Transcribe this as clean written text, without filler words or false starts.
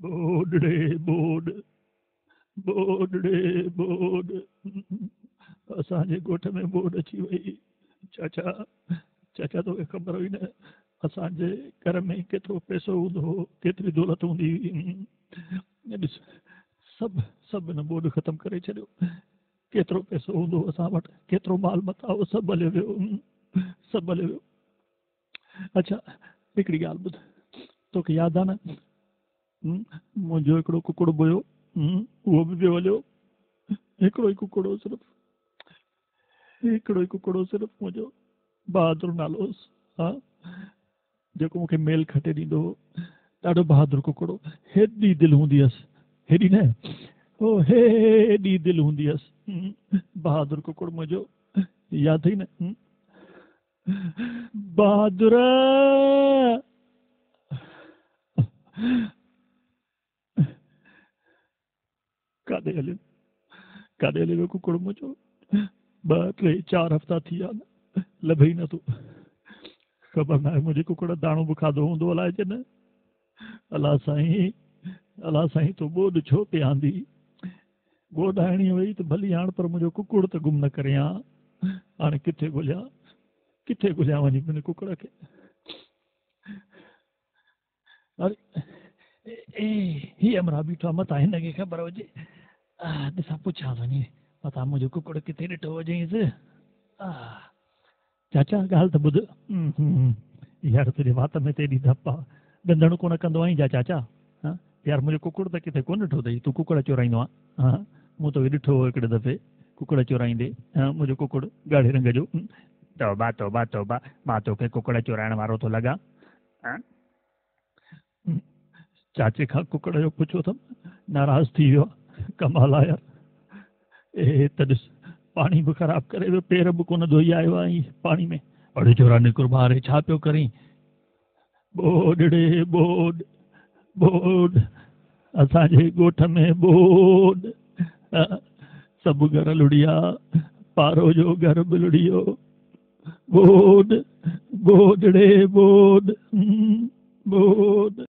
बोडड़े board बोडड़े board असांजे ॻोठ में बोड अची वई। चाचा चाचा तोखे ख़बर हुई न असांजे घर में केतिरो पैसो हूंदो हो, केतिरी दौलत हूंदी हुई। ॾिस सभु सभु हिन बोड ख़तमु करे छॾियो। केतिरो पैसो हूंदो हो असां वटि, केतिरो माल मता हो, सभु हलियो वियो, सभु हलियो वियो। अच्छा हिकिड़ी ॻाल्हि ॿुध, तोखे यादि आहे न मुंहिंजो हिकिड़ो कुकुड़ हुयो, उहो बि पियो हलियो। हिकिड़ो ई कुकुड़ हो सिर्फ़ु, हिकिड़ो ई कुकुड़ हो सिर्फ़ु मुंहिंजो, बहादुर नालो हुउसि। हा जेको मूंखे मेल खटे ॾींदो हो, ॾाढो बहादुर कुकुड़ हो। हेॾी दिलि हूंदी हुअसि, हेॾी न हो हेॾी दिलि हूंदी हुअसि। बहादुर कुकुड़ मुंहिंजो, यादि अथई न बहादुर। काॾे हलियो, काॾे हलियो वियो कुकुड़ मुंहिंजो? 2, 3, 4 हफ़्ता थी विया न, लभे ई नथो। ख़बर न आहे मुंहिंजे कुकुड़ दाणो बि खाधो हूंदो अलाए जे न। अला साईं तो बोड छो पे आंदी? बोड आइणी हुई त भली हाण, पर मुंहिंजो कुकुड़ त गुम न करे आ। हाणे किथे ॻोल्हियां वञी मुंहिंजे कुकुड़ खे? अरे ही अमरा बीठो आहे मथां, हिनखे ख़बर हुजे। ॾिसां पुछां वञी मथां मुंहिंजो कुकुड़ किथे ॾिठो हुजेसि। चाचा ॻाल्हि त ॿुध, यार तुंहिंजे वात में तेॾी धप आहे, ॾंदण कोन कंदो आहीं छा चाचा? हा यार मुंहिंजो कुकुड़ त किथे कोन ॾिठो अथई, तूं कुकुड़ चोराईंदो आहे? हा मूं तोखे ॾिठो हो हिकिड़े दफ़े कुकुड़ चोराईंदे, मुंहिंजो कुकुड़ ॻाढ़े रंग जो। तौबा तौबा तौबा, मां तोखे कुकुड़ चोराइण वारो थो लॻां? चाचे खां कुकुड़ जो पुछो अथमि, नाराज़ थी वियो। कमाल आहे यार। त ॾिस पाणी बि ख़राबु करे वियो, पेर बि कोन धोई आयो आहे पाणी में। अड़े चोरा निकुर ॿाहिरि, छा पियो करीं? बोडड़े बोड बोड असांजे ॻोठ में बोड, सभु घर लुड़िया, पारो जो घर बि लुड़ियो। बोड बोडड़े बोड बोड।